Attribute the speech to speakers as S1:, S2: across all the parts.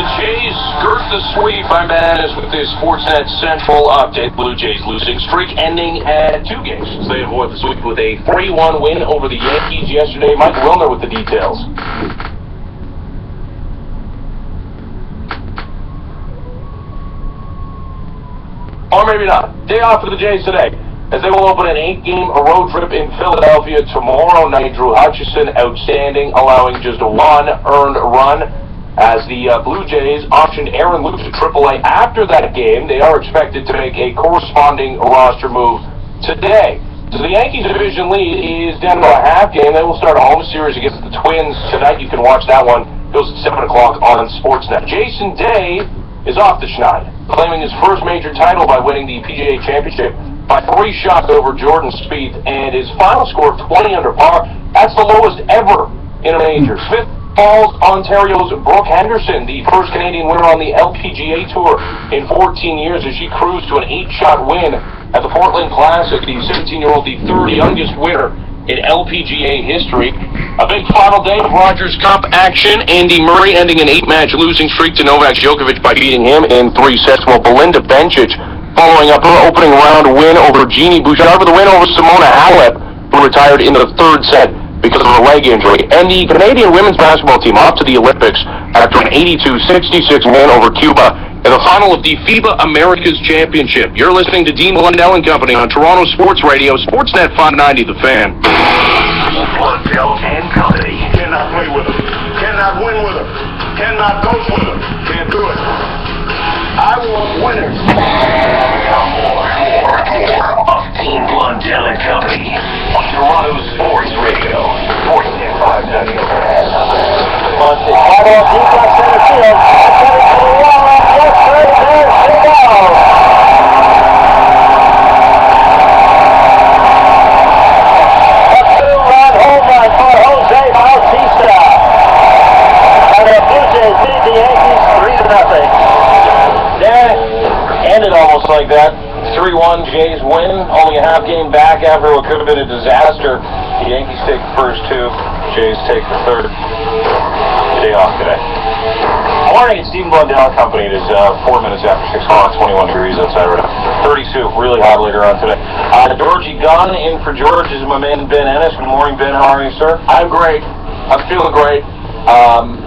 S1: The Jays skirt the sweep. I'm Dennis with this Sportsnet Central update. Blue Jays losing streak ending at 2 games. They avoid the sweep with a 3-1 win over the Yankees yesterday. Mike Wilner with the details. Or maybe not. Day off for the Jays today, as they will open an 8-game road trip in Philadelphia tomorrow night. Drew Hutchison outstanding, allowing just one earned run, as the Blue Jays optioned Aaron Luke to AAA after that game. They are expected to make a corresponding roster move today. So the Yankees division lead is down to a half game. They will start a home series against the Twins tonight. You can watch that one. It goes at 7 o'clock on Sportsnet. Jason Day is off the schneid, claiming his first major title by winning the PGA Championship by 3 shots over Jordan Spieth, and his final score of 20 under par. That's the lowest ever in a major. Smith falls Ontario's Brooke Henderson, the first Canadian winner on the LPGA Tour in 14 years, as she cruised to an 8-shot win at the Portland Classic. The 17-year-old, the third youngest winner in LPGA history. A big final day of Rogers Cup action. Andy Murray ending an 8-match losing streak to Novak Djokovic by beating him in 3 sets. While Belinda Bencic following up her opening round win over Jeannie Bouchard with a win over Simona Halep, who retired in the 3rd set because of a leg injury. And the Canadian women's basketball team off to the Olympics after an 82-66 win over Cuba in the final of the FIBA Americas Championship. You're listening to Dean Blundell and Company on Toronto Sports Radio, Sportsnet 590, The Fan.
S2: Blundell and Company. Cannot play with them. Cannot win with them. Cannot coach with them. Can't do it. I want winners. More of Dean Blundell and Company on Toronto Sports Radio, Sportsnet 590, The Fan.
S3: Ended almost like that. 3-1 Jays win, only a half game back after what could have been a disaster. The Yankees take the first 2, Jays take the third. Day off today. Morning, it's Steve Blundell Company. It is 4 minutes after 6 o'clock, 21 degrees outside right now. 32, really hot later on today. Georgie Gunn in for George is my man Ben Ennis. Good morning, Ben. How are you, sir?
S1: I'm great. I'm feeling great. I'm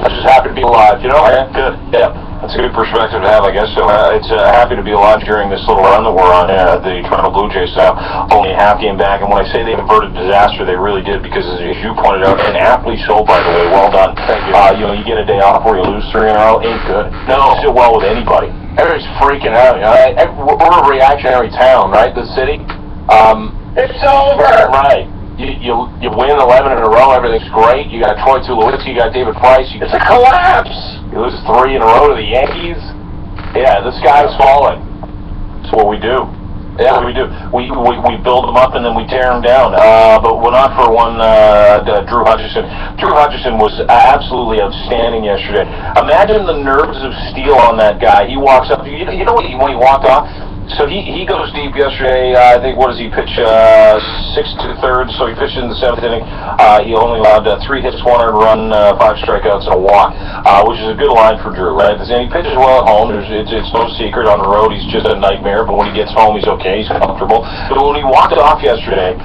S1: just happy to be alive, you know?
S3: Yeah, good. Yeah. That's a good perspective to have, I guess. So it's happy to be alive during this little run that we're on. The Toronto Blue Jays now only a half game back, and when I say they averted disaster, they really did, because as you pointed out, and aptly so, by the way, well done.
S1: Thank you.
S3: You get a day off where you lose 3 in a row, ain't good.
S1: No.
S3: Sit well with anybody.
S1: Everybody's freaking out. You know? We're a reactionary town, right? The city. It's over.
S3: Right.
S1: You win 11 in a row, everything's great. You got Troy Tulowitzki, you got David Price.
S3: It's a collapse.
S1: You lose 3 in a row to the Yankees.
S3: Yeah, the sky's falling. That's what we do.
S1: Yeah,
S3: we do. We build them up and then we tear them down. But we're not for one. Drew Hutchison. Drew Hutchison was absolutely outstanding yesterday. Imagine the nerves of steel on that guy. He walks up. You know when he walked off. So he goes deep yesterday. I think, what does he pitch? 6 2/3. So he pitched in the 7th inning. He only allowed 3 hits, 1 earned run, 5 strikeouts, and a walk, which is a good line for Drew, right? And he pitches well at home. It's no secret. On the road, he's just a nightmare. But when he gets home, he's okay. He's comfortable. But when he walked off yesterday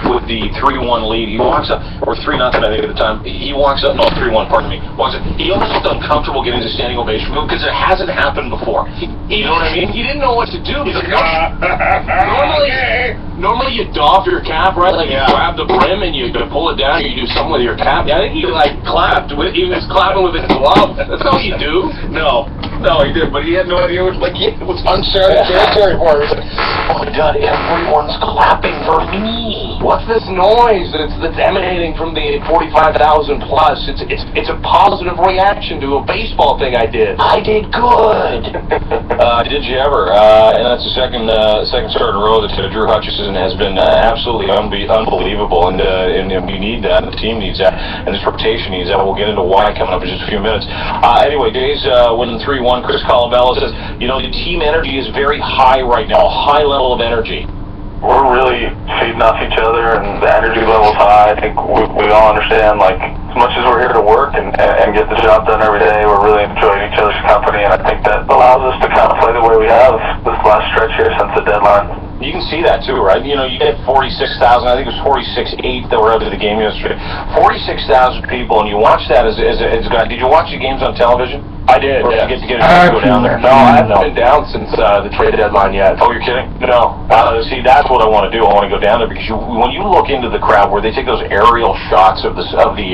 S3: with the 3-1 lead, he walks up, or 3-0, I think at the time. He walks up, no, 3-1. Pardon me. Walks up. He almost looked uncomfortable getting the standing ovation because it hasn't happened before. You know what I mean?
S1: He didn't know what to do.
S3: He's like,
S1: normally you doff your cap, right? Like you grab the brim and you pull it down, or you do something with your cap. Yeah, I think he clapped. He was clapping with his glove. That's not what you do.
S3: No, he did, but he had no idea. It was uncharted territory for him. He was like, oh my God, everyone's clapping for me.
S1: What's this noise that's emanating from the 45,000 plus? It's a positive reaction to a baseball thing I did.
S3: I did good. Did you ever? And that's the second start in a row that Drew Hutchison has been absolutely unbelievable, and we need that, and the team needs that, and this rotation needs that. We'll get into why coming up in just a few minutes. Anyway, Jays winning 3-1. Chris Colabello says, the team energy is very high right now, high level of energy.
S4: We're really feeding off each other, and the energy level's high. I think we all understand, like, as much as we're here to work and get the job done every day, we're really enjoyed each other's company, and I think that allows us to kind of play the way we have this last stretch here since the deadline.
S3: You can see that too, right? You know, you get 46,000, I think it was 46,800 that were out of the game yesterday. 46,000 people, and you watch that as a guy. Did you watch the games on television?
S1: I did.
S3: Or
S1: Yeah.
S3: did you get a chance to go down there?
S1: No, I haven't been down since the trade deadline yet.
S3: Oh, you're kidding?
S1: No.
S3: See, that's what I want to do. I want to go down there because when you look into the crowd where they take those aerial shots of the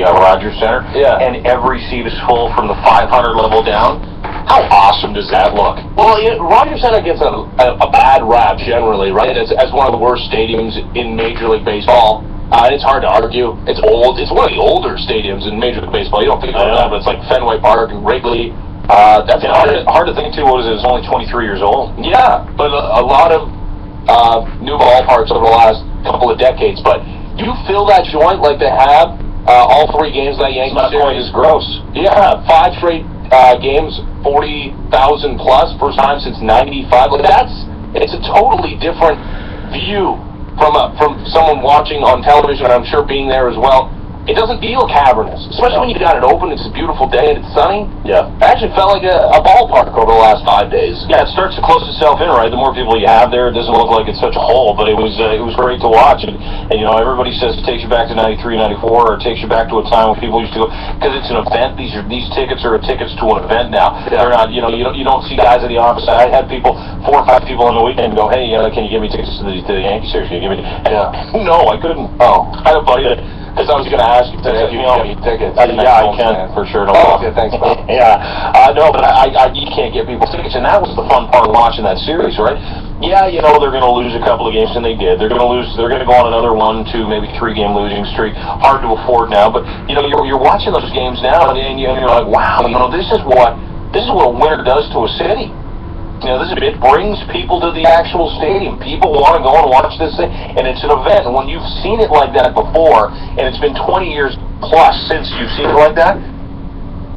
S3: Rogers Center,
S1: Yeah.
S3: and every seat is full from the 500 level down. How awesome does that look?
S1: Well, Rogers Center gets a bad rap generally, right? As one of the worst stadiums in Major League Baseball. It's hard to argue. It's old. It's one of the older stadiums in Major League Baseball. You don't think about that, but it's like Fenway Park and Wrigley. That's
S3: hard to think too. What is it? It's only 23 years old.
S1: Yeah, but a lot of new ballparks over the last couple of decades. But you fill that joint like they have all 3 games of that Yankee
S3: It's not quite
S1: series.
S3: as gross.
S1: Yeah, 5 straight games, 40,000 plus, first time since '95. Like it's a totally different view from someone watching on television, and I'm sure being there as well. It doesn't feel cavernous, especially when you got it open. It's a beautiful day and it's sunny.
S3: Yeah.
S1: It actually felt like a ballpark over the last 5 days.
S3: Yeah, it starts to close itself in, right? The more people you have there, it doesn't look like it's such a hole, but it was great to watch. And you know, everybody says it takes you back to 93, 94, or it takes you back to a time when people used to go, because it's an event. These tickets are tickets to an event now.
S1: Yeah.
S3: They're not, you don't see guys at the office. I had people, 4 or 5 people on the weekend go, hey, can you give me tickets to the Yankee series? Can you give me? No, I couldn't.
S1: Oh.
S3: I had a buddy that.
S1: Because I was going to ask you if you can get me tickets.
S3: Yeah, I can, for sure. No problem.
S1: Okay, thanks, pal.
S3: Yeah, no, but you can't get people tickets, and that was the fun part of watching that series, right? Yeah, they're going to lose a couple of games, and they did. They're going to go on another 1, 2, maybe 3 game losing streak. Hard to afford now, but you're watching those games now, and you're like, wow, this is what a winner does to a city. It brings people to the actual stadium. People want to go and watch this thing, and it's an event. And when you've seen it like that before, and it's been 20 years plus since you've seen it like that,